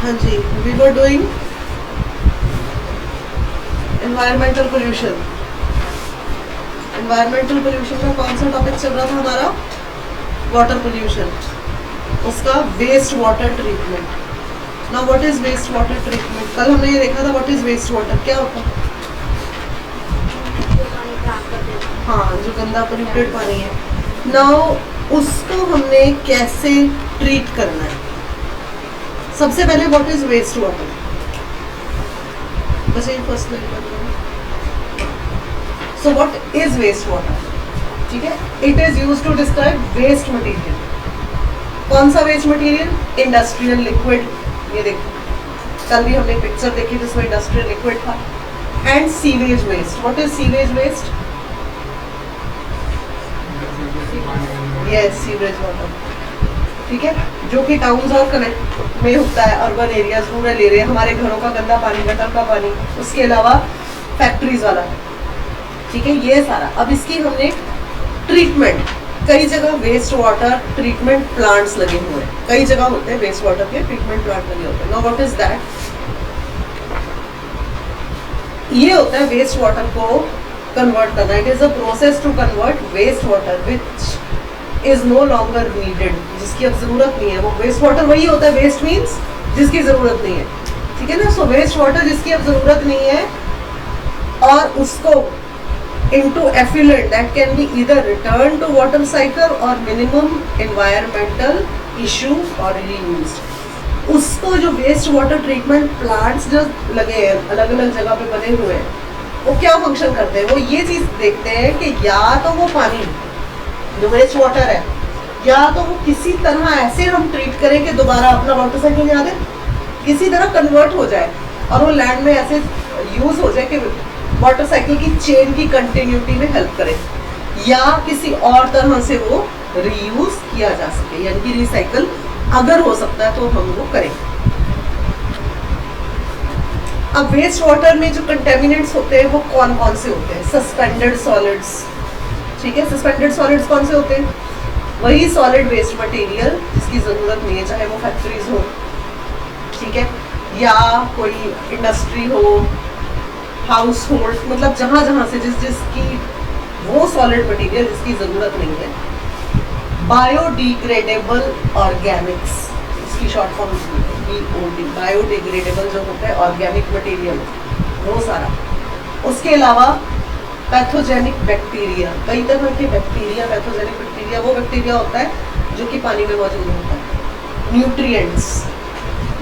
हाँ जी, we were doing environmental pollution. Environmental pollution का कौन सा टॉपिक चल रहा था हमारा? वाटर पोल्यूशन, उसका waste water treatment. Now what is waste water treatment? कल हमने ये देखा था व्हाट इज वेस्ट वाटर, क्या होता है? हाँ, जो गंदा पोल्यूटेड पानी है। नाउ उसको हमने कैसे ट्रीट करना है? सबसे पहले व्हाट इज वेस्ट वाटर, बस ये फर्स्ट लाइन कर लो। So what is waste water? ठीक है, it is used to describe waste material. कौन सा वेस्ट मटेरियल? Industrial liquid. ये देखो, कल भी हमने पिक्चर देखी जिसमें इंडस्ट्रियल लिक्विड था। And sewage waste. What is sewage waste? Yes, sewage water. ठीक है, जो कि टाउन्स और कनेक्ट में होता है, अर्बन एरियाज, रूरल एरिया, हमारे घरों का गंदा पानी, गटर का पानी, उसके अलावा फैक्ट्रीज वाला। ठीक है, ये सारा। अब इसकी हमने ट्रीटमेंट, कई जगह वेस्ट वाटर ट्रीटमेंट प्लांट्स लगे हुए हैं, कई जगह होते हैं वेस्ट वाटर के ट्रीटमेंट प्लांट लगे होते हैं। Now what is that? ये होता है वेस्ट वाटर को कन्वर्ट करना। It is a process to convert waste water which is no longer needed, जिसकी अब जरूरत नहीं है। वो वेस्ट वाटर वही होता है, वेस्ट मीन्स जिसकी जरूरत नहीं है। ठीक है ना? सो वेस्ट वाटर जिसकी अब जरूरत नहीं है, और उसको into effluent that can be either returned to water cycle or minimum environmental issue or reused. उसको जो वेस्ट वाटर ट्रीटमेंट प्लांट्स जो लगे हैं अलग अलग जगह पे बने हुए हैं, वो क्या फंक्शन करते हैं? वो ये चीज देखते हैं कि या तो वो पानी जो वेस्ट वाटर है, या तो वो किसी तरह ऐसे हम ट्रीट करें कि दोबारा अपना वाटर साइकिल याद है किसी तरह कन्वर्ट हो जाए और वो लैंड में ऐसे यूज हो जाए कि वाटर साइकिल की चेन की कंटिन्यूटी में हेल्प करे, या किसी और तरह से वो रीयूज किया जा सके, यानी कि रिसाइकल अगर हो सकता है तो हम वो करें। अब वेस्ट वाटर में जो कंटेमिनेंट्स होते हैं वो कौन कौन से होते हैं? Suspended solids. ठीक है, सस्पेंडेड सॉलिड्स कौन से होते हैं? वही सॉलिड वेस्ट मटेरियल जिसकी जरूरत नहीं है, चाहे वो फैक्ट्रीज हो, ठीक है, या कोई इंडस्ट्री हो, हाउस होल्ड, मतलब जहां जहां से जिसकी वो सॉलिड मटेरियल जिसकी जरूरत नहीं है। बायोडिग्रेडेबल ऑर्गेनिक्स, इसकी शॉर्ट फॉर्म BOD, बायोडिग्रेडेबल जो होता है ऑर्गेनिक मटेरियल, वो सारा। उसके अलावा पैथोजेनिक बैक्टीरिया, कई तरह के बैक्टीरिया, पैथोजेनिक बैक्टीरिया वो बैक्टीरिया होता है जो कि पानी में मौजूद होता है। न्यूट्रिएंट्स,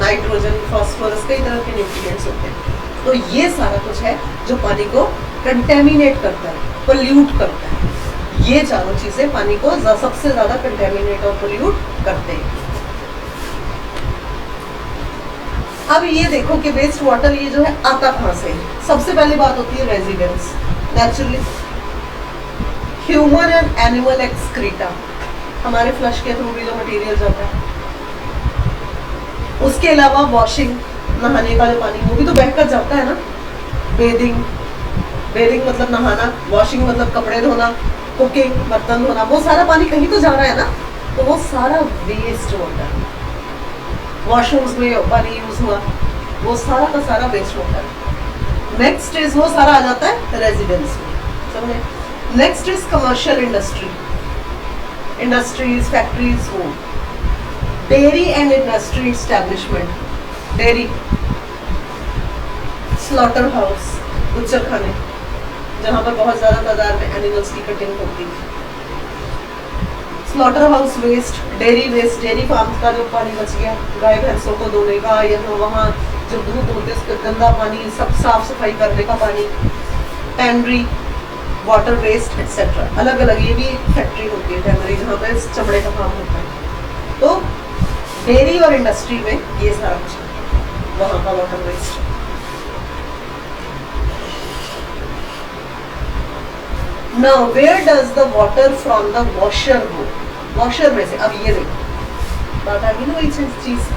नाइट्रोजन, फास्फोरस, कई तरह के न्यूट्रिएंट्स होते हैं। तो ये सारा कुछ है जो पानी को कंटेमिनेट करता है, पोल्यूट करता है। ये चारों चीजें पानी को सबसे ज्यादा कंटेमिनेट और पोल्यूट करते हैं। अब ये देखो कि वेस्ट वाटर ये जो है आता कहाँ से? सबसे पहली बात होती है residence, naturally human and animal excreta, हमारे फ्लश के थ्रू भी जो मटेरियल जाता है। उसके अलावा वॉशिंग, नहाने का जो पानी वो भी तो बहकर जाता है ना। बेदिंग, बेदिंग मतलब नहाना, वॉशिंग मतलब कपड़े धोना, कुकिंग बर्तन धोना, वो सारा पानी कहीं तो जा रहा है ना, तो वो सारा वेस्ट वाटर। वॉशरूम्स में पानी यूज हुआ, वो सारा का सारा वेस्ट वाटर। नेक्स्ट इज वो सारा आ जाता है रेजिडेंस में, समझे? Next is commercial industry, industries, factories, वो dairy and industry establishment, dairy, slaughter house, butcher खाने, जहाँ पर बहुत ज़्यादा तादाद में एनिमल्स की कटिंग होती है। Slaughter house waste, dairy waste, dairy farm का जो पानी बच गया गाय भैंसों को धोने का, यहाँ वहाँ जो दूध होते उसका गंदा पानी, सब साफ सफाई करने का पानी। टैनरी, वाटर वेस्ट एक्सेट्रा, अलग अलग। ये भी फैक्ट्री होती है टैनरी, जहाँ पे चमड़े का काम होता है। तो डेयरी और इंडस्ट्री में ये सारा कुछ है, वहाँ का water waste. Now where does the water from the washer go? Washer में से। अब ये देखो बात आ गई ना वही चीज।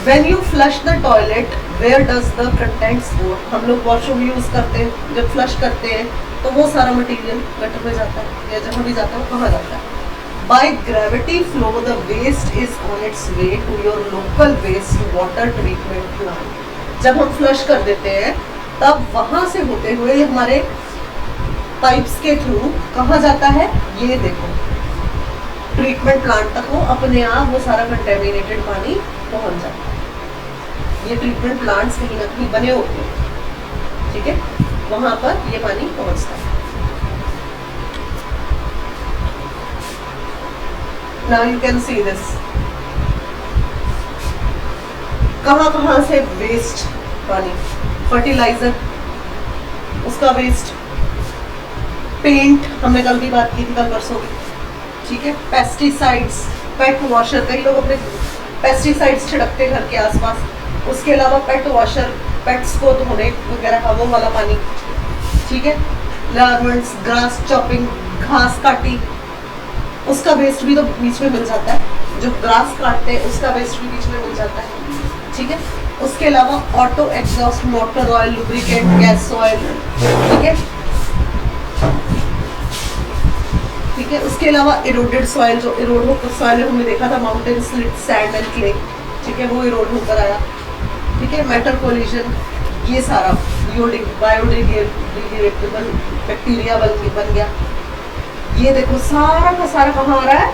When you flush the toilet, where does the contents go? हम लोग वॉशरूम यूज करते हैं, जब फ्लश करते हैं तो वो सारा मटेरियल गटर में जाता है या जहाँ भी जाता है कहाँ जाता है? By gravity flow, the waste is on its way to your local waste water treatment plant. जब हम फ्लश कर देते हैं तब वहां से होते हुए हमारे पाइप्स के थ्रू कहाँ जाता है, ये देखो ट्रीटमेंट प्लांट तक वो अपने आप वो सारा कंटेमिनेटेड पानी पहुंच जाता है। ये ट्रीटमेंट प्लांट्स कहीं ना कहीं बने होते हैं, ठीक है, वहां पर ये पानी पहुंचता है। Now you can see this. कहाँ से वेस्ट पानी, फर्टिलाइजर उसका वेस्ट, पेंट हमने कल भी बात की थी, कल परसों की, ठीक है, पेस्टिसाइड्स, पेट वॉशर, कई लोग अपने पेस्टिसाइड्स छिड़कते घर के आसपास, उसके अलावा पेट वॉशर, पेट्स को धोने वगैरह का वो वाला पानी, ठीक है, गार्मेंट्स, ग्रास चॉपिंग, घास काटी, उसका वेस्ट भी तो बीच में मिल जाता है, जो ग्रास काटते हैं उसका वेस्ट भी बीच में मिल जाता है, ठीक है। उसके अलावा auto exhaust, motor oil, lubricant, gas oil, ठीक है, ठीक है। उसके अलावा इरोडेड सॉइल, जो इरोड होकर सॉइल हमने देखा था, mountain slit, sand and clay, ठीक है, वो इरोड होकर आया, ठीक है। मेटल कोलिजन, ये सारा बायोडिग्रेडेबल बैक्टीरिया बन गया। ये देखो सारा का सारा कहाँ आ रहा है,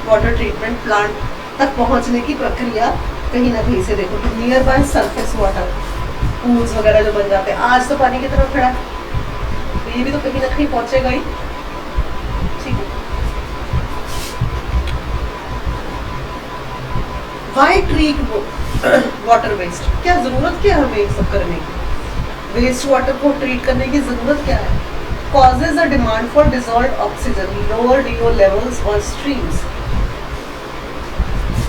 वाटर ट्रीटमेंट प्लांट तक पहुंचने की प्रक्रिया कहीं ना कहीं से देखो, तो near by surface water, pools वगैरह जो बन जाते हैं, आज तो पानी की तरफ खड़ा है, तो ये भी तो कहीं ना कहीं पहुंचेगा ही, ठीक है। वाई ट्रीट वाटर वेस्ट, क्या जरूरत क्या है हमें ये सब करने की, वेस्ट वाटर को ट्रीट करने की जरूरत क्या है? Causes a demand for dissolved oxygen, lower DO levels or streams.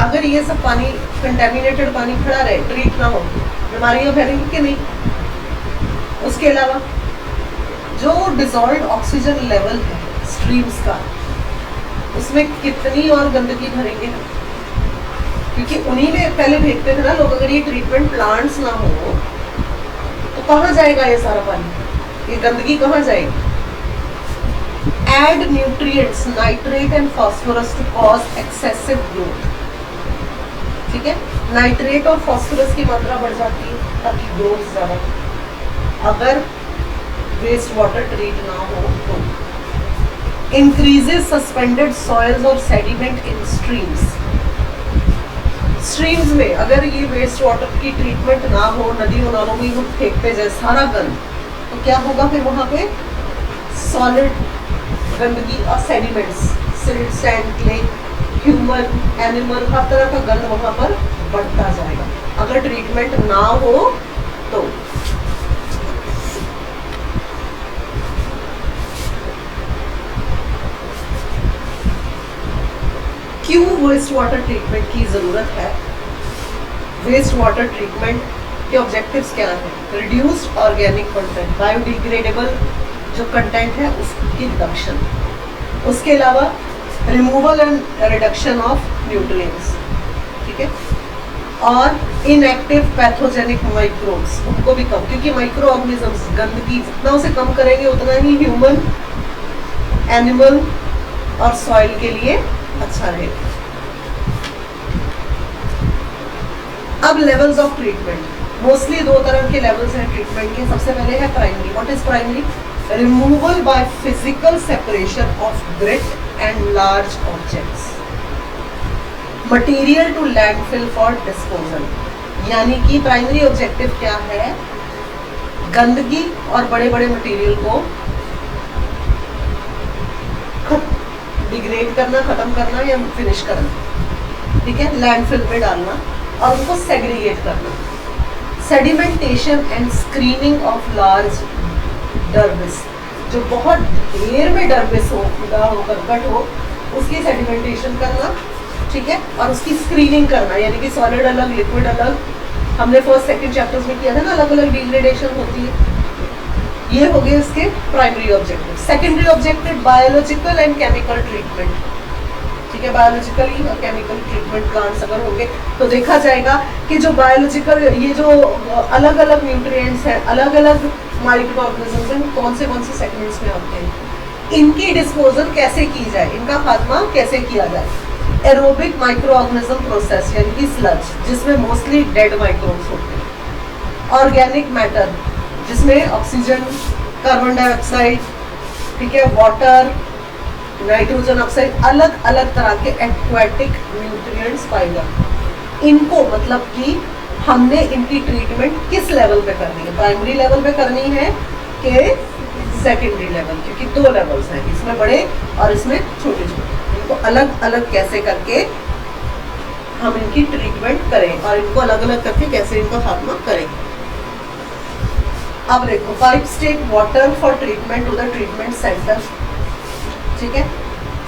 अगर ये सब पानी कंटेमिनेटेड पानी खड़ा रहे, ट्रीट ना हो, बीमारियां फैलेंगी कि नहीं? उसके अलावा जो डिसॉल्व्ड ऑक्सीजन लेवल है स्ट्रीम्स का, उसमें कितनी और गंदगी भरेंगे हम, क्योंकि उन्हीं में पहले भेजते थे ना लोग। अगर ये ट्रीटमेंट प्लांट्स ना हो तो कहाँ जाएगा ये सारा पानी, ये गंदगी कहाँ जाएगी? Add nutrients, nitrate and phosphorus to cause excessive growth, ठीक है। नाइट्रेट और फास्फोरस की मात्रा बढ़ जाती है ताकि ग्रोथ ज्यादा। अगर वेस्ट वाटर ट्रीट ना हो तो इंक्रीजेस सस्पेंडेड सॉइल्स और सेडिमेंट इन स्ट्रीम्स। स्ट्रीम्स में अगर ये वेस्ट वाटर की ट्रीटमेंट ना हो, नदियों नालों में वो फेंकते जाए सारा गंद, तो क्या होगा फिर वहां पे सॉलिड गंदगी और sediments, silt, sand, clay, human, animal, हर तरह का गंद वहां पर बढ़ता जाएगा अगर ट्रीटमेंट ना हो तो। क्यों वेस्ट वाटर ट्रीटमेंट की जरूरत है? वेस्ट वाटर ट्रीटमेंट के ऑब्जेक्टिव्स क्या हैं? रिड्यूस्ड ऑर्गेनिक कंटेंट, बायोडिग्रेडेबल जो कंटेंट है उसकी रिडक्शन, उसके अलावा removal and reduction of nutrients, ठीक है, और इनएक्टिव पैथोजेनिक माइक्रोब्स, उनको भी कम, क्योंकि माइक्रो ऑर्गेनिजम्स गंदगी जितना उसे कम करेंगे उतना ही ह्यूमन, एनिमल और सॉइल के लिए अच्छा रहेगा। अब लेवल्स ऑफ ट्रीटमेंट, मोस्टली दो तरह के लेवल्स हैं ट्रीटमेंट के। सबसे पहले है primary. What is primary? Removal by physical separation of grit and large objects, material to landfill for disposal. यानी कि प्राइमरी ऑब्जेक्टिव क्या है? गंदगी और बड़े बड़े मटेरियल को डिग्रेड करना, खत्म करना या फिनिश करना, ठीक है, लैंडफिल में डालना और उनको सेग्रीगेट करना। Sedimentation and screening of large debris, जो बहुत ढेर में डर्बिस हो, खुदा हो, करकट हो, उसकी सेडिमेंटेशन करना, ठीक है, और उसकी स्क्रीनिंग करना, यानी कि सॉलिड अलग, लिक्विड अलग। हमने फर्स्ट सेकंड चैप्टर्स में किया था ना, अलग अलग डिग्रेडेशन होती है। ये हो गए इसके primary objective. Secondary objective biological and chemical treatment, ठीक है, बायोलॉजिकली और केमिकल ट्रीटमेंट प्लांट्स अगर होंगे तो देखा जाएगा कि जो बायोलॉजिकल, ये जो अलग अलग न्यूट्रिएंट्स हैं, अलग अलग माइक्रो ऑर्गेनिजम्स हैं, कौन से सेगमेंट्स में आते हैं, इनकी डिस्पोजल कैसे की जाए, इनका खात्मा कैसे किया जाए। एरोबिक माइक्रो ऑर्गेनिज्म प्रोसेस यानी कि स्लज, जिसमें मोस्टली डेड माइक्रोब्स होते हैं। ऑर्गेनिक मैटर, जिसमें ऑक्सीजन, कार्बन डाइऑक्साइड, ठीक है, वाटर, नाइट्रोजन ऑक्साइड, अलग अलग तरह के एक्वाटिक न्यूट्रिएंट्स पाए जाते हैं। इनको मतलब कि हमने इनकी ट्रीटमेंट किस लेवल पे करनी है, प्राइमरी लेवल पे करनी है कि सेकेंडरी लेवल, क्योंकि 2 लेवल्स हैं, इसमें बड़े और इसमें छोटे छोटे। इनको अलग अलग कैसे करके हम इनकी ट्रीटमेंट करें और इनको अलग अलग करके कैसे इनका खात्मा करें। अब देखो, pipes take water for treatment to the treatment centre, ठीक है।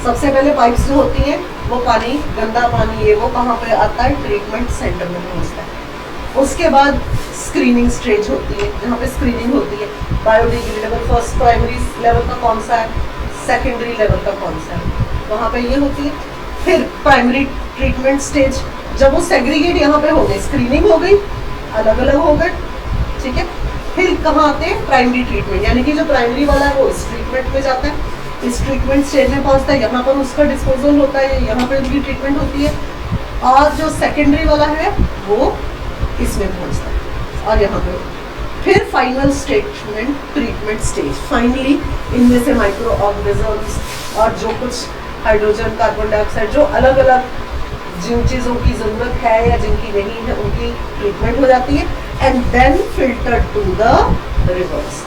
सबसे पहले पाइप्स जो होती हैं वो पानी, गंदा पानी ये वो कहाँ पे आता है, ट्रीटमेंट सेंटर में पहुँचता है। उसके बाद स्क्रीनिंग स्टेज होती है, जहाँ पे स्क्रीनिंग होती है बायोडिग्रेडेबल, फर्स्ट प्राइमरी लेवल का कौन सा है, सेकेंडरी लेवल का कौन सा है, वहाँ पे ये होती है। फिर प्राइमरी ट्रीटमेंट स्टेज, जब वो सेग्रीगेट यहाँ पे हो गई, स्क्रीनिंग हो गई, अलग अलग हो गए, ठीक है। फिर कहाँ आते हैं, प्राइमरी ट्रीटमेंट, यानी कि जो प्राइमरी वाला है वो इस ट्रीटमेंट में जाता है, इस ट्रीटमेंट स्टेज में पहुँचता है, यहाँ पर उसका डिस्पोजल होता है, यहाँ पर उनकी ट्रीटमेंट होती है। और जो सेकेंडरी वाला है वो इसमें पहुँचता है और यहाँ पे फिर final statement treatment stage. Finally इनमें से माइक्रो ऑर्गेनिजम्स और जो कुछ हाइड्रोजन, कार्बन डाइऑक्साइड, जो अलग अलग जिन चीज़ों की ज़रूरत है या जिनकी नहीं है, उनकी ट्रीटमेंट हो जाती है and then filter to the rivers.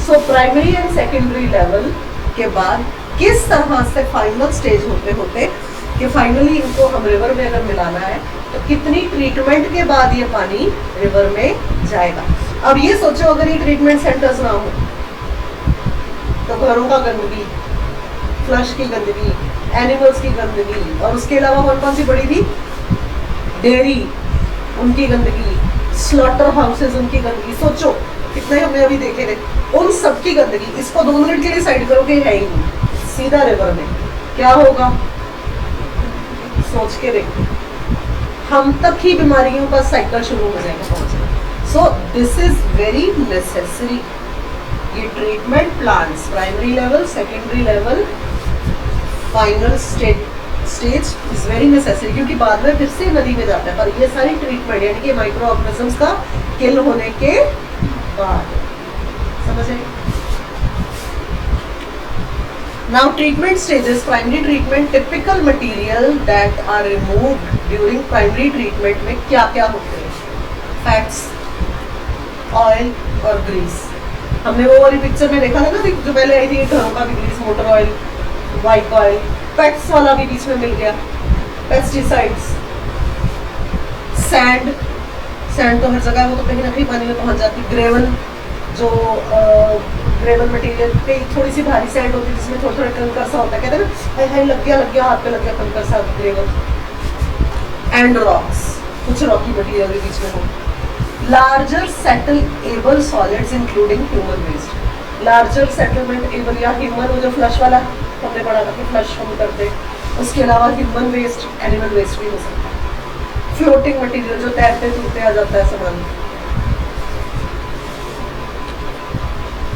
So primary and secondary level के बाद किस तरह से फाइनल स्टेज होते होते कि फाइनली इनको हम रिवर में अगर मिलाना है तो कितनी ट्रीटमेंट के बाद ये पानी रिवर में जाएगा। अब ये सोचो, अगर ये ट्रीटमेंट सेंटर्स ना हो तो घरों का गंदगी, फ्लश की गंदगी, एनिमल्स की गंदगी, और उसके अलावा कौन कौन सी बड़ी थी, डेयरी उनकी गंदगी, स्लॉटर हाउसेस उनकी गंदगी, सोचो कितने हमने अभी देखे थे, उन सब की गंदगी। इसको 2 मिनट के लिए साइड करो कि है ही नहीं, सीधा रिवर में क्या होगा, सोच के देखो, हम तक ही बीमारियों का साइकिल शुरू हो जाएगा पहुंचना। So this is very necessary, ये treatment plans primary level, secondary level, final stage is very necessary, क्योंकि बाद में फिर से नदी में जाता है। पर ये सारी ट्रीटमेंट यानी कि माइक्रो ऑर्गेनिजम्स का किल होने के बाद, समझ आए। Now treatment stages, primary treatment, typical material that are removed during primary treatment में क्या क्या होते हैं, फैट्स, ऑयल और ग्रीस। हमने वो वाली पिक्चर में देखा था ना जो पहले आई थी, घरों का भी grease, motor oil, bike oil, pets वाला भी बीच में मिल गया, पेस्टिसाइड्स, सैंड, सैंड तो हर जगह है, वो तो कहीं ना कहीं पानी में पहुंच जाती। ग्रेवल, जो ग्रेवल मटेरियल पे थोड़ी सी भारी सैंड होती है जिसमें थोड़ा थोड़ा कंकर सा होता है, कहते हैं ना हाय लग गया हाथ पे लग गया कंकर सा, ग्रेवल एंड रॉक्स, कुछ रॉकी मटेरियल भी बीच में हो। Larger settleable solids including human waste, larger settlement able या ह्यूमन, वो जो फ्लश वाला हमने पढ़ा था कि फ्लश हम करते, उसके अलावा ह्यूमन वेस्ट, एनिमल वेस्ट भी हो सकता है। फ्लोटिंग मटेरियल, जो तैरते तूरते आ जाता है सामान।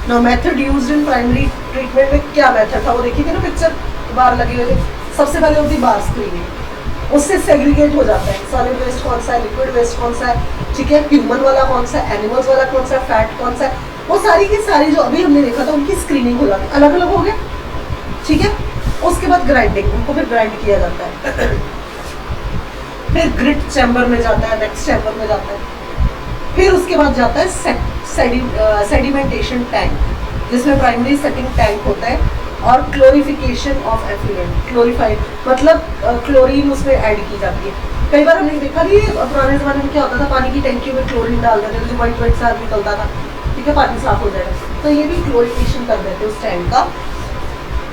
Now method used in primary treatment में क्या मेथड था, वो देखिए थे ना पिक्चर, बार लगे हुए थे। सबसे पहले होती बार स्क्रीनिंग, उससे सेग्रीगेट हो जाता है सॉलिड वेस्ट कौन सा है, लिक्विड वेस्ट कौन सा है, ठीक है, ह्यूमन वाला कौन सा है, एनिमल्स वाला कौन सा है, फैट कौन सा है, वो सारी की सारी जो अभी हमने देखा था उनकी स्क्रीनिंग हो जाती है, अलग अलग हो गया, ठीक है। उसके बाद ग्राइंडिंग, उनको फिर ग्राइंड किया जाता है, फिर ग्रिट चैम्बर में जाता है, नेक्स्ट चैम्बर में जाता है, फिर उसके बाद जाता है सेडिमेंटेशन टैंक, जिसमें प्राइमरी सेटिंग टैंक होता है, और क्लोरिफिकेशन ऑफ एफ्लुएंट, क्लोरीफाइड मतलब क्लोरीन उसमें ऐड की जाती है। कई बार हमने देखा कि पुराने ज़माने में क्या होता था, पानी की टैंकी में क्लोरीन डाल देते थे, जो वाइट वाइट सा निकलता था, ठीक है, पानी साफ हो जाएगा, तो ये भी क्लोरिफिकेशन कर देते उस टैंक का,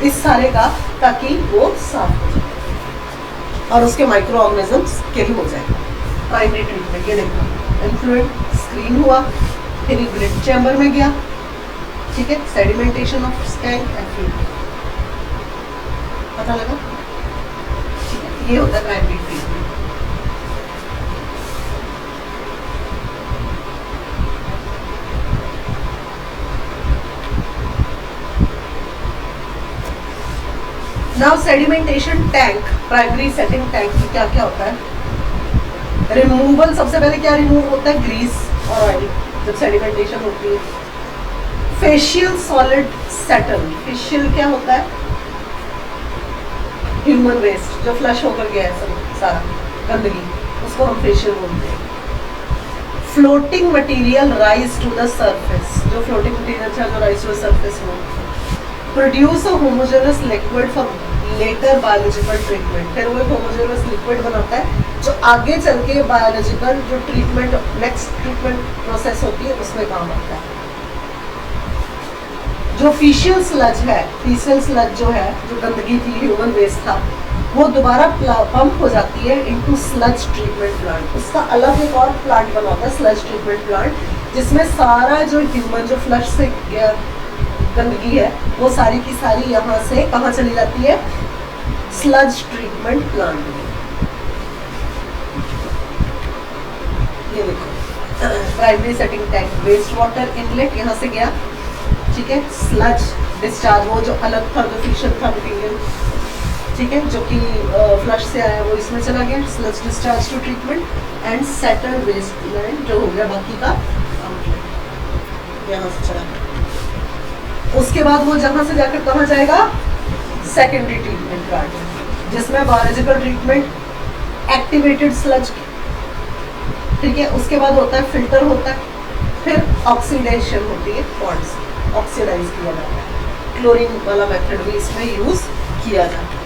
इस सारे का, ताकि वो साफ हो जाए और उसके माइक्रो ऑर्गेनिजम्स किल हो जाए। प्राइमरी ट्रीटमेंट ये देखो, एफ्लुएंट स्क्रीन हुआ, फिर ग्रिट चैम्बर में गया, ठीक है, सेडिमेंटेशन ऑफ टैंक, एफ्लुएंट, पता लगा, ठीक है, ये होता है primary treatment. Now sedimentation tank, primary settling tank में क्या क्या होता है? रिमूवल, सबसे पहले क्या रिमूव होता है? ग्रीस और ऑयल जब सेडिमेंटेशन होती है। फेशियल सॉलिड सेटल, फेशियल क्या होता है? ह्यूमन वेस्ट जो फ्लश होकर गया है सब सारा गंदगी, उसको हम फेशियल बोलते हैं। Floating material rise to the surface, जो फ्लोटिंग मटेरियल है जो राइज टू द सरफेस हो। Produce a homogeneous liquid for later biological treatment, फिर वो एक होमोजेनस लिक्विड बनाता है जो आगे चल के बायोलॉजिकल जो ट्रीटमेंट नेक्स्ट ट्रीटमेंट प्रोसेस होती है उसमें काम आता है। जो फेशियल स्लज है, फेशियल स्लज जो है जो गंदगी थी, ह्यूमन वेस्ट था, वो दोबारा पंप हो जाती है इनटू स्लज ट्रीटमेंट प्लांट। उसका अलग एक और प्लांट बना होता है स्लज ट्रीटमेंट प्लांट, जिसमें सारा जो ह्यूमन जो फ्लश से गंदगी है वो सारी की सारी यहाँ से कहाँ चली जाती है? स्लज ट्रीटमेंट प्लांट में। ये देखो primary settling tank, waste water inlet यहाँ से गया, ठीक है। स्लज डिस्चार्ज, वो जो अलग था जो फिक्शन था मटीरियल, ठीक है, जो कि फ्लश से आया वो इसमें चला गया, sludge discharge to treatment. And settle waste line जो हो गया बाकी का आउटलेट, यहाँ से चला गया। उसके बाद वो जहाँ से जाकर कहाँ जाएगा? सेकेंडरी ट्रीटमेंट प्लांट, जिसमें बायोलॉजिकल ट्रीटमेंट, एक्टिवेटेड स्लज, ठीक है। उसके बाद होता है फिल्टर होता है, फिर ऑक्सीडेशन होती है, पॉन्ड्स ऑक्सीडाइज किया जाता है। क्लोरीन वाला मेथड भी इसमें यूज किया जाता है।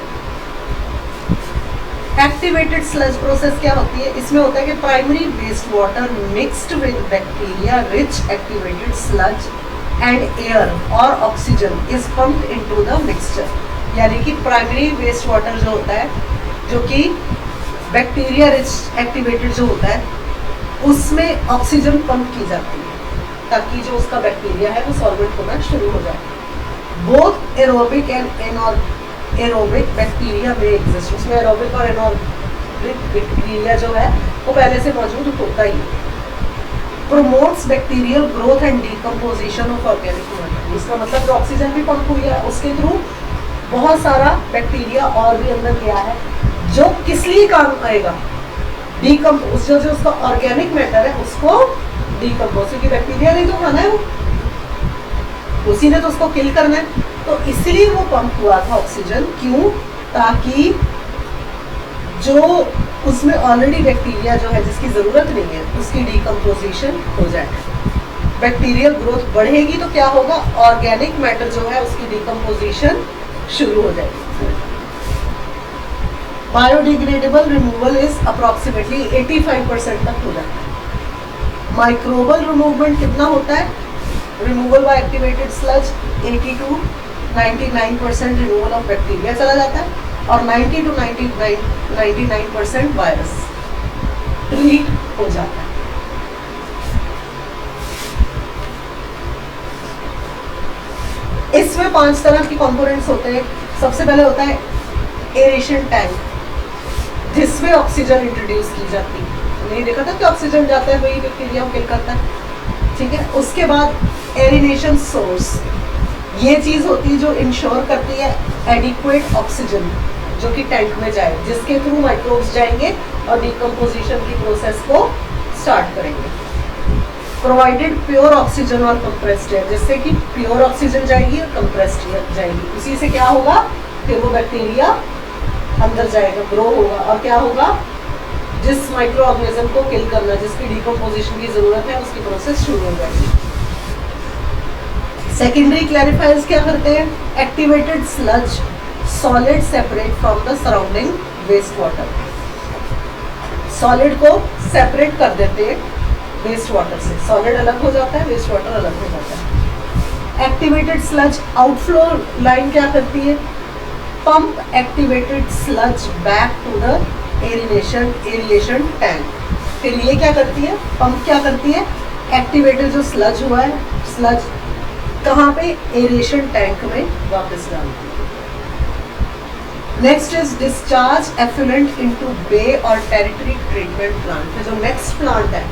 एक्टिवेटेड स्लज प्रोसेस क्या होती है? इसमें होता है कि primary waste water mixed with bacteria rich activated sludge and air और oxygen is pumped into the mixture. यानी कि प्राइमरी वेस्ट वाटर जो होता है, जो कि बैक्टीरिया रिच एक्टिवेटेड जो होता है, उसमें ऑक्सीजन पंप की जाती है ताकि जो उसका बैक्टीरिया है वो सॉल्वेंट होना शुरू हो जाए। Both aerobic and aerobic bacteria में एग्जिस्ट, उसमें एरोबिक और एनोबिक बैक्टीरिया जो है वो पहले से मौजूद होता ही है। Promotes bacterial growth and decomposition of organic matter, इसका मतलब जो ऑक्सीजन भी पंप हुई है उसके थ्रू बहुत सारा बैक्टीरिया और भी अंदर गया है, जो किस लिए काम आएगा? डिकम्पोज, जो उसका ऑर्गेनिक मैटर है उसको डिकम्पोज, क्योंकि बैक्टीरिया नहीं तो खाना है वो, उसी ने तो उसको किल करना है, तो इसलिए वो पंप हुआ था ऑक्सीजन। क्यों? ताकि जो उसमें ऑलरेडी बैक्टीरिया जो है जिसकी ज़रूरत नहीं है उसकी डिकम्पोजिशन हो जाए। बैक्टीरियल ग्रोथ बढ़ेगी तो क्या होगा? ऑर्गेनिक मैटर जो है उसकी डिकम्पोजिशन शुरू हो जाएगी। बायोडिग्रेडेबल रिमूवल इज अप्रॉक्सीमेटली 85% तक हो जाता है। माइक्रोबल रिमूवमेंट कितना होता है? Removal by activated sludge 80 to 99% removal of bacteria चला जाता है, और 90 to 99% वायरस ट्रीट हो जाता है। इसमें 5 तरह के कंपोनेंट्स होते हैं। सबसे पहले होता है एरेशन टैंक, जिसमें ऑक्सीजन इंट्रोड्यूस की जाती है। नहीं देखा था कि ऑक्सीजन जाता है वही बैक्टीरिया को किल करता है, ठीक है। उसके बाद एरिनेशन सोर्स, ये चीज़ होती है जो इंश्योर करती है एडिक्वेट ऑक्सीजन जो कि टैंक में जाए, जिसके थ्रू माइक्रोब्स जाएंगे और डिकम्पोजिशन की प्रोसेस को स्टार्ट करेंगे। प्रोवाइडेड प्योर ऑक्सीजन और कंप्रेस्ड एयर, जिससे कि प्योर ऑक्सीजन जाएगी और कंप्रेस्ड एयर जाएगी। उसी से क्या होगा? फिर वो बैक्टीरिया अंदर जाएगा, ग्रो होगा, और क्या होगा? जिस माइक्रो ऑर्गेनिज्म को किल करना, जिसकी डिकम्पोजिशन की जरूरत है, उसकी प्रोसेस शुरू हो जाएगी। सेकेंडरी क्लैरिफायर्स क्या करते हैं? Activated sludge solid separate from the surrounding waste water, solid को सेपरेट कर देते हैं वेस्ट वाटर से। सॉलिड अलग हो जाता है, वेस्ट वाटर अलग हो जाता है। एक्टिवेटेड स्लज आउटफ्लो लाइन क्या करती है? Pump activated sludge back to the aeration tank. फिर ये क्या करती है? पंप क्या करती है? एक्टिवेटेड जो स्लज हुआ है, स्लज कहाँ पे? एरिएशन टैंक में वापस डालती है। Next is discharge effluent into bay और टेरिटरी ट्रीटमेंट प्लांट। जो नेक्स्ट प्लांट है,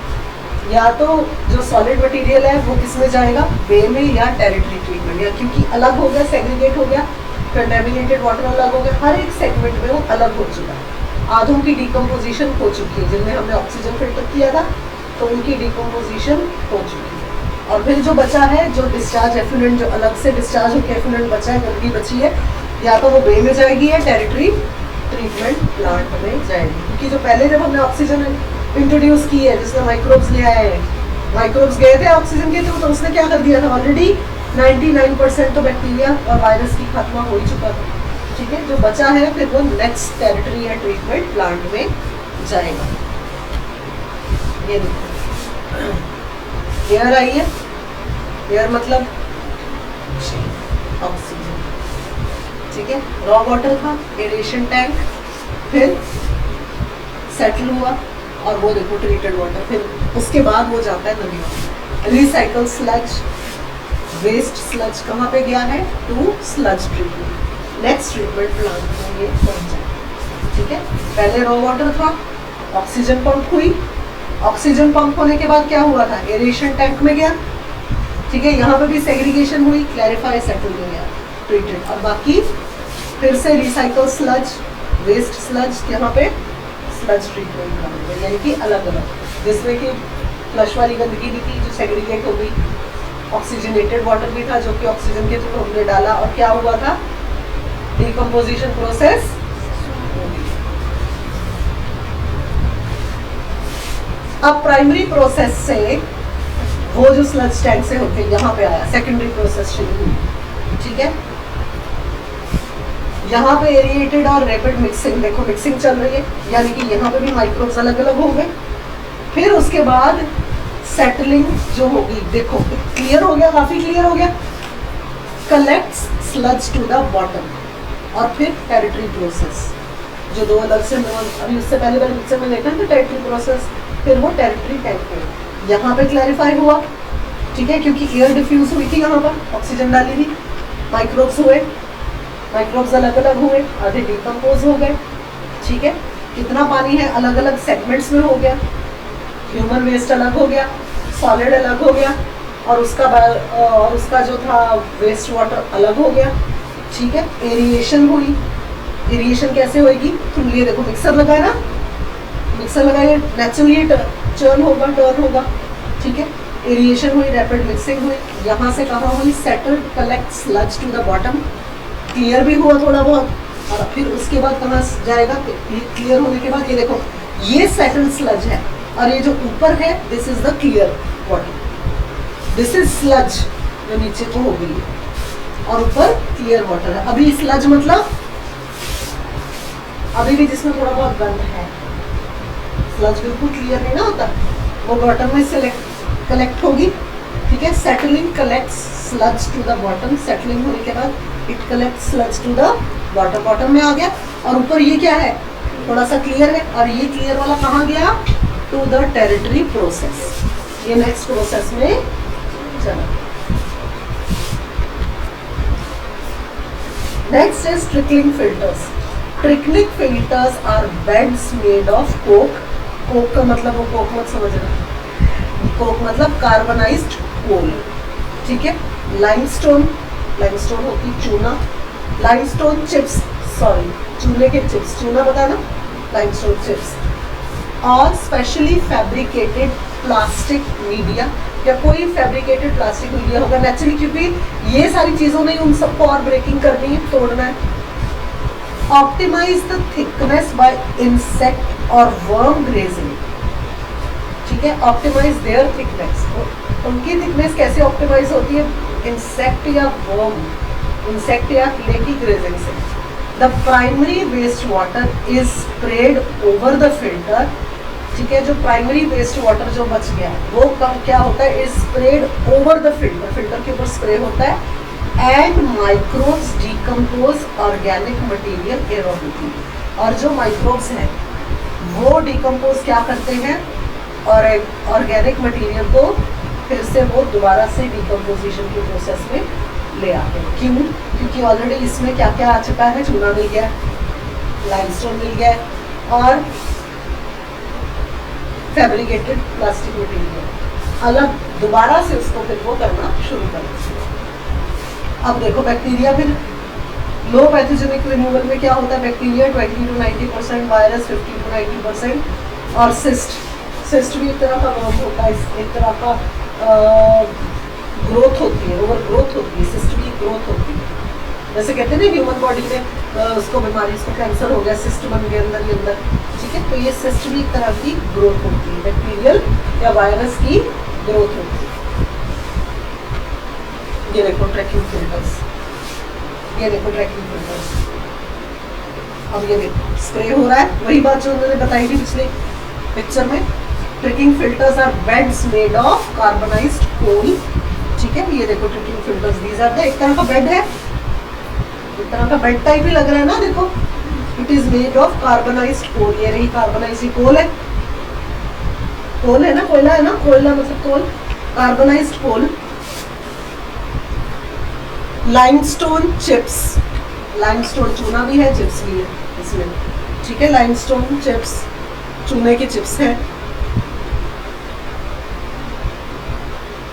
या तो जो सॉलिड मटेरियल है वो किस में जाएगा? बे में या टेरिटरी ट्रीटमेंट, या क्योंकि अलग हो गया, सेग्रीगेट हो गया, कंटेमिनेटेड वाटर अलग हो गया, हर एक सेगमेंट में वो अलग हो चुका है। आधों की डिकम्पोजिशन हो चुकी है, जिनमें हमने ऑक्सीजन फिल्टर किया था तो उनकी डिकम्पोजिशन हो चुकी है। और फिर जो बचा है, जो डिस्चार्ज एफ्लुएंट, जो अलग से डिस्चार्ज होकर एफ्लुएंट बचा है, गंदगी बची है, या तो वो बे में जाएगी या टेरिटरी ट्रीटमेंट प्लांट में जाएगी। क्योंकि जो पहले जब हमने ऑक्सीजन इंट्रोड्यूस की है, जिसमें माइक्रोब्स ले आए हैं, माइक्रोब्स गए थे ऑक्सीजन के थ्रू, तो उसने क्या कर दिया था, ऑलरेडी 99% तो बैक्टीरिया और वायरस की खात्मा हो ही चुका था। ठीक है, जो बचा है फिर वो नेक्स्ट टेरिटरी या ट्रीटमेंट प्लांट में जाएगा। ये देखो एयर आई है, एयर मतलब ऑक्सीजन। ठीक है, रॉ वाटर था, एरेशन टैंक, फिर सेटल हुआ, और वो देखो ट्रीटेड वाटर, फिर उसके बाद वो जाता है नदियों। रिसाइकल स्लज, वेस्ट स्लज कहाँ पे गया है, to sludge treatment, next treatment plant में ये पहुंचा। ठीक है, पहले रॉ वाटर था, ऑक्सीजन पंप हुई, ऑक्सीजन पंप होने के बाद क्या हुआ था, एरेशन टैंक में गया। ठीक है, यहाँ पे भी सेग्रीगेशन हुई, क्लैरिफाई, सेटल हो गया, ट्रीटेड। और बाकी फिर से रिसाइकल स्लज, वेस्ट स्लज, यहाँ पे स्लज ट्रीटमेंट प्लांट में, यानी कि अलग अलग, जिसमें कि फ्लश वाली गंदगी भी थी जो सेग्रीगेट हो गई, ऑक्सीजनेटेड वाटर भी था जो कि ऑक्सीजन के थ्रू हमने डाला, और क्या हुआ था, डिकम्पोजिशन प्रोसेस हो गई। अब प्राइमरी प्रोसेस से वो जो स्लज टैंक से होके यहाँ पे आया, सेकेंडरी प्रोसेस शुरू हुई। ठीक है, यहाँ पे एरिएटेड और रैपिड मिक्सिंग, देखो मिक्सिंग चल रही है, यानी कि यहाँ पे भी माइक्रोब्स अलग अलग हो गए। फिर उसके बाद सेटलिंग जो होगी, देखो क्लियर हो गया, काफी क्लियर हो गया, collects sludge to the bottom, और फिर टेरिटरी प्रोसेस, जो दो अलग से, अभी उससे पहले वाले पिक्चर में देखा था टेरिटरी प्रोसेस, फिर वो टेरिटरी टैंक में यहाँ पे क्लैरिफाई हुआ। ठीक है, क्योंकि एयर डिफ्यूज हुई थी, यहाँ पर ऑक्सीजन डाली थी, माइक्रोब्स हुए, माइक्रोब्स अलग अलग हुए, आधे डिकम्पोज हो गए। ठीक है, कितना पानी है, अलग अलग सेगमेंट्स में हो गया, ह्यूमन वेस्ट अलग हो गया, सॉलिड अलग हो गया, और उसका जो था वेस्ट वाटर अलग हो गया। ठीक है, एरिएशन हुई, एरिएशन कैसे होगी, तुम ये देखो मिक्सर लगाए ना, मिक्सर लगाए नेचुरली टर्न होगा। ठीक है, एरिएशन हुई, रैपिड मिक्सिंग हुई, यहाँ से कहाँ हुई, settled, collect sludge to the bottom, clear भी हुआ थोड़ा बहुत, और फिर उसके बाद कहाँ जाएगा, क्लियर होने के बाद ये देखो ये सेटल्ड स्लज है, और ये जो ऊपर है this is the clear water, this is sludge जो नीचे को हो गई है, और ऊपर क्लियर वाटर है। अभी स्लज मतलब अभी भी जिसमें थोड़ा बहुत गंद है, स्लज बिल्कुल क्लियर नहीं ना होता, वो बॉटम में से कलेक्ट होगी। ठीक है, settling collects sludge to the bottom, settling होने के बाद it collects sludge to the bottom, bottom में आ गया, और ऊपर ये क्या है, थोड़ा सा क्लियर है, और ये क्लियर वाला कहाँ गया, टू द टेरिटरी प्रोसेस, ये नेक्स्ट प्रोसेस में चला। Next is trickling filters. Trickling filters are beds made of coke, coke का मतलब वो कोक मत समझना, कोक मतलब कार्बनाइज्ड कोल। ठीक है, लाइमस्टोन, लाइमस्टोन होती चूना, लाइमस्टोन चिप्स, सॉरी चूने के चिप्स, चूना पता है ना, लाइमस्टोन चिप्स, और स्पेशली फैब्रिकेटेड प्लास्टिक मीडिया, या कोई फैब्रिकेटेड प्लास्टिक मीडिया होगा नेचुरली, क्योंकि ये सारी चीज़ों ने उन सबको और ब्रेकिंग करनी है, तोड़ना है। Optimise the thickness by insect और वर्म ग्रेजिंग। ठीक है, ऑप्टिमाइज देयर थिकनेस, उनकी थिकनेस कैसे ऑप्टिमाइज होती है, इंसेक्ट या वर्म, इंसेक्ट या कीड़े की ग्रेजिंग से। The primary waste water is spread over the filter. ठीक है, जो प्राइमरी वेस्ट वाटर जो बच गया वो क्या होता है, is spread over the filter, filter के ऊपर स्प्रे होता है, and microbes decompose organic material aerobically, और जो माइक्रोब्स हैं वो डिकम्पोज क्या करते हैं, और ऑर्गेनिक मटेरियल को फिर से वो दोबारा से डिकम्पोजिशन के प्रोसेस में ले आते हैं। क्यों, क्योंकि ऑलरेडी इसमें क्या क्या आ चुका है, चूना मिल गया, लाइमस्टोन मिल गया, और फैब्रिकेटेड प्लास्टिक मटेरियल अलग, दोबारा से उसको फिर वो करना शुरू कर देते हैं। अब देखो बैक्टीरिया फिर लो पैथोजेनिक रिमूवल में क्या होता है, बैक्टीरिया 20 to 90%, वायरस 50 to 90%, और सिस्ट भी एक तरह का वर्म होता है, एक तरह का ग्रोथ होती है, ओवर ग्रोथ होती है, सिस्ट भी ग्रोथ होती है। जैसे कहते हैं ना ह्यूमन बॉडी में उसको बीमारी, उसको कैंसर हो गया, सिस्ट बन गया अंदर ही अंदर, ठीक है। तो ये सिस्ट भी एक तरह की ग्रोथ होती है, बैक्टीरियल या वायरस की ग्रोथ होती है। ये देखो ट्रैकिंग फिल्टर्स, ये देखो ट्रैकिंग फिल्टर्स। अब ये देखो स्प्रे हो रहा है, वही बात जो उन्होंने बताई थी पिछले पिक्चर में। Trickling filters are beds made of carbonised coal, ठीक है। ये देखो trickling filters, these are the, एक तरह का बेड है, एक तरह का बेड टाइप ही लग रहा है ना, देखो। It is made of carbonised कोल, ये रही कार्बनाइज्ड कोल है, कोल है ना, कोयला है ना, कोयला मतलब कोल, कार्बनाइज्ड कोल। लाइमस्टोन चिप्स, लाइमस्टोन चूना भी है, चिप्स भी है इसमें, ठीक है। लाइमस्टोन चिप्स चूने की चिप्स है,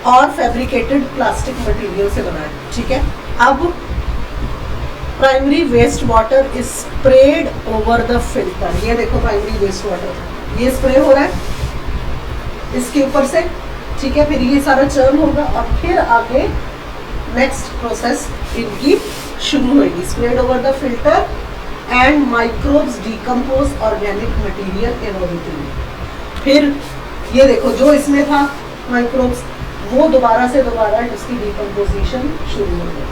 और फैब्रिकेटेड प्लास्टिक मटेरियल से बना है, ठीक है। अब primary waste water is spread over the filter, ये देखो प्राइमरी वेस्ट वाटर ये स्प्रे हो रहा है इसके ऊपर से, ठीक है। फिर ये सारा चर्न होगा और फिर आगे नेक्स्ट प्रोसेस इनकी शुरू होगी, spread over the filter and microbes decompose organic material aerobically. फिर ये देखो जो इसमें था माइक्रोब्स, वो दोबारा से दोबारा उसकी डिकम्पोजिशन शुरू हो गई।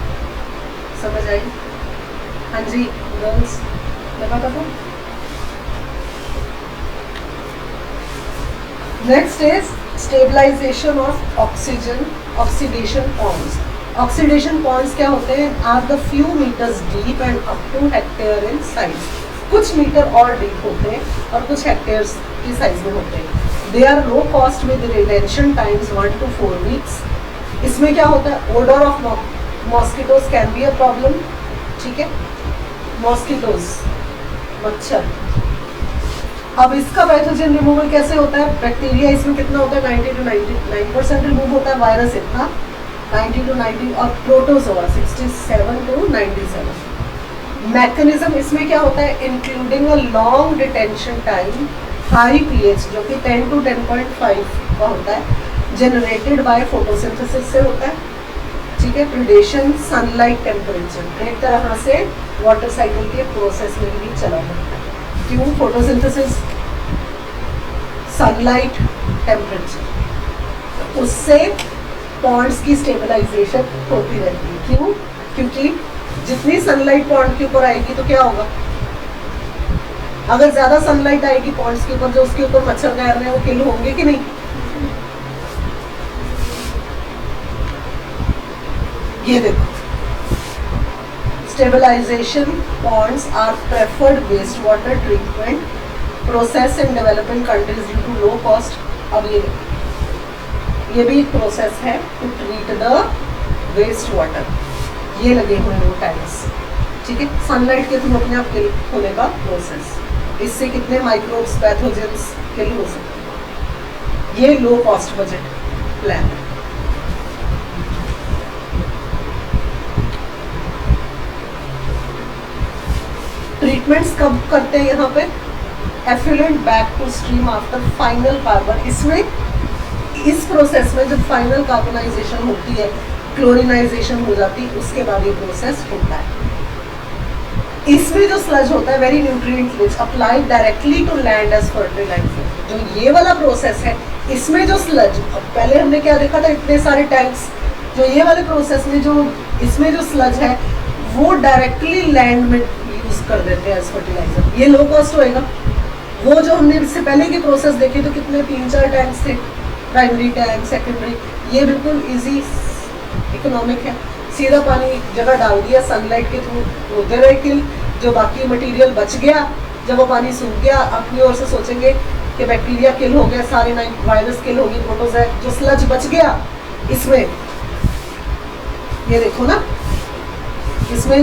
समझ आई? हाँ जी गर्ल्स, लगा था। Next is stabilization of oxygen, oxidation ponds. Oxidation ponds क्या होते हैं? Are the few metres deep and up to hectare in size, कुछ मीटर और डीप होते हैं और कुछ हेक्टेयर्स की साइज में होते हैं। They are low cost with retention times 1 to 4 weeks। इसमें क्या होता है? Odour of mosquitoes can be a problem, ठीक है, मॉस्किटोज मच्छर। अब इसका पैथोजन रिमूवल कैसे होता है? बैक्टीरिया इसमें कितना होता है? 90 to 99% रिमूव होता है, वायरस इतना 90 to 90, और प्रोटोजोआ 67 to 97। मैकेनिज्म इसमें क्या होता है? Including a long detention time, high pH जो कि 10 to 10.5 का होता है, जनरेटेड बाय फोटोसिंथेसिस से होता है, ठीक है। प्रिडेशन, सनलाइट, टेम्परेचर, एक तरह से वाटर साइकिल के प्रोसेस में भी चला जाता है। क्यों? फोटोसिंथेसिस, सनलाइट, टेम्परेचर, उससे पॉन्ड्स की स्टेबलाइजेशन होती रहती है। क्यों? क्योंकि जितनी सनलाइट पॉन्ड के ऊपर आएगी तो क्या होगा? अगर ज्यादा सनलाइट आएगी पॉन्ड्स के ऊपर, जो उसके ऊपर मच्छर तैर रहे हैं वो किल होंगे कि नहीं? ये देखो stabilization ponds are preferred waste water treatment process in developing countries due to low cost. अब ये भी एक प्रोसेस है to treat the waste water. ये लगे हुए हैं वो टैंक्स, ठीक है, सनलाइट के थ्रू अपने आप किल होने का प्रोसेस। इससे कितने माइक्रोब्स, पैथोजेंस किल हो सकते हैं। ये लो कॉस्ट बजट प्लान है। ट्रीटमेंट्स कब करते हैं यहाँ पे? Effluent back to stream after final carbon. इसमें इस प्रोसेस में जब फाइनल कार्बनाइजेशन होती है, क्लोरिनाइजेशन हो जाती है, उसके बाद ये प्रोसेस होता है। इसमें जो स्लज होता है very nutrient rich, applied directly to land as fertiliser. जो ये वाला प्रोसेस है, इसमें जो स्लज, पहले हमने क्या देखा था, इतने सारे टैंक्स, जो ये वाले प्रोसेस में जो इसमें जो स्लज है वो डायरेक्टली लैंड में यूज कर देते हैं एज फर्टिलाइजर। ये लो कॉस्ट होएगा। वो जो हमने इससे पहले की प्रोसेस देखी तो कितने 3-4 टैंक्स थे, प्राइमरी टैंक, सेकेंडरी। ये बिल्कुल इजी इकोनॉमिक है, सीधा पानी जगह डाल दिया, सनलाइट के थ्रू होते रहे किल। जो बाकी मटेरियल बच गया, जब वो पानी सूख गया, अपनी ओर से सोचेंगे कि बैक्टीरिया किल हो गया, सारे वायरस किल होगी, प्रोटोजोआ, जो स्लज बच गया इसमें, ये देखो ना, इसमें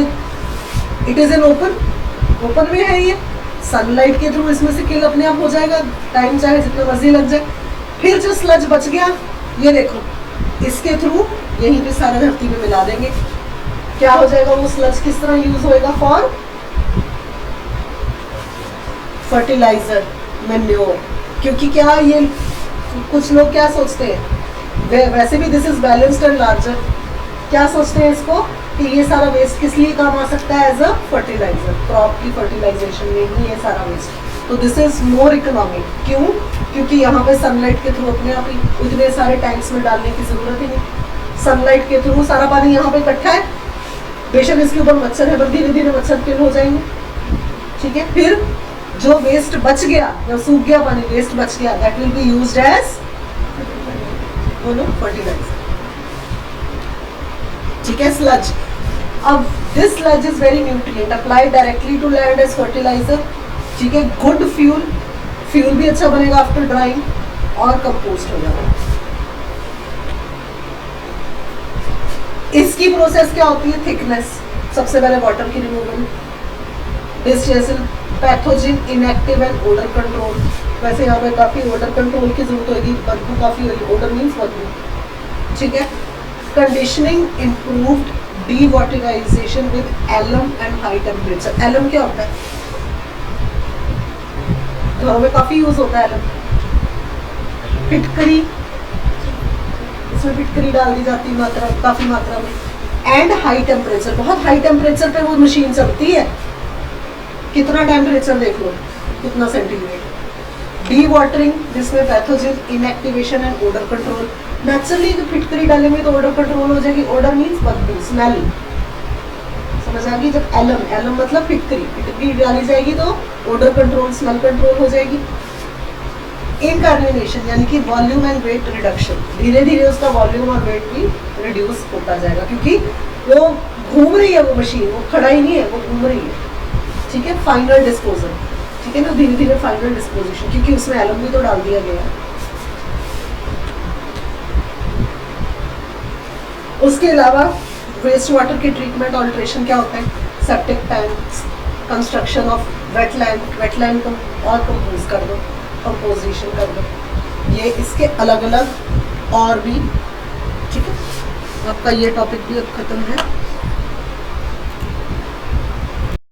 इट इज एन ओपन में है ये, सनलाइट के थ्रू इसमें से किल अपने आप हो जाएगा, टाइम चाहे जितना मर्जी लग जाए। फिर जो स्लज बच गया, ये देखो, इसके थ्रू यहीं पे सारा धरती में मिला देंगे, क्या हो जाएगा वो स्लज किस तरह यूज होएगा फॉर फर्टिलाइजर मैन्योर। क्योंकि क्या ये कुछ लोग क्या सोचते हैं, वैसे भी this is balanced and larger, क्या सोचते हैं इसको कि ये सारा वेस्ट किस लिए काम आ सकता है, एज अ फर्टिलाइजर, क्रॉप की फर्टिलाइजेशन में ही ये सारा वेस्ट। तो दिस इज मोर इकोनॉमिक। क्यों? क्योंकि यहाँ पे सनलाइट के थ्रू अपने आप ही इतने सारे टैंक्स में डालने की जरूरत ही नहीं, सनलाइट के थ्रू सारा पानी यहाँ पे इकट्ठा है, बेशक इसके ऊपर मच्छर है पर धीरे धीरे मच्छर किल हो जाएंगे, ठीक है। फिर जो वेस्ट बच गया, जो सूख गया पानी, वेस्ट बच गया, that will be used as fertiliser, ठीक है, स्लज। अब this sludge is very nutrient, applied directly to land as fertiliser, ठीक है, गुड फ्यूल, फ्यूल भी अच्छा बनेगा आफ्टर ड्राइंग, और कंपोस्ट हो जाएगा। इसकी प्रोसेस क्या होती है, थिकनेस, सबसे पहले वाटर की रिमूवल, डिस्टेंसिल, pathogen, inactive and odour control. वैसे यहाँ पे काफी ओडर कंट्रोल की जरूरत होगी, बदबू काफी होगी, ओडर मीन्स बदबू, ठीक है। Conditioning, improved dewaterisation with alum and high temperature. Alum क्या होता है, घरों में काफी यूज होता है एलम, फिटकरी, इसमें फिटकरी डाल दी जाती है मात्रा, काफी मात्रा में, एंड हाई टेम्परेचर, बहुत हाई टेम्परेचर पे वो मशीन चलती है, कितना टेम्परेचर देख लो, कितना सेंटीग्रेड। डी वाटरिंग, जिसमें pathogen, inactivation and odour control. Naturally जब फिटकरी डालेंगे तो ओडर कंट्रोल हो जाएगी, ओडर मीन्स बदबू, स्मेल, समझ आ गई। जब एलम, एलम मतलब फिटकरी, फिटकरी डाली जाएगी तो ओडर कंट्रोल, स्मेल कंट्रोल हो जाएगी। इनकार्बोनेशन यानी कि वॉल्यूम एंड वेट रिडक्शन, धीरे धीरे उसका वॉल्यूम और वेट भी रिड्यूस होता जाएगा, क्योंकि वो घूम रही है, वो मशीन, वो खड़ा ही नहीं है, वो घूम रही है, ठीक है। फाइनल डिस्पोजल, ठीक है ना, धीरे धीरे फाइनल डिस्पोजिशन, क्योंकि उसमें एलम भी तो डाल दिया गया है। उसके अलावा वेस्ट वाटर की ट्रीटमेंट ऑल्ट्रेशन क्या होता है, septic tanks, construction of wetland, wetland को और कंपोज कर दो, कंपोजिशन कर दो, ये इसके अलग अलग और भी, ठीक है। आपका ये टॉपिक भी अब खत्म है।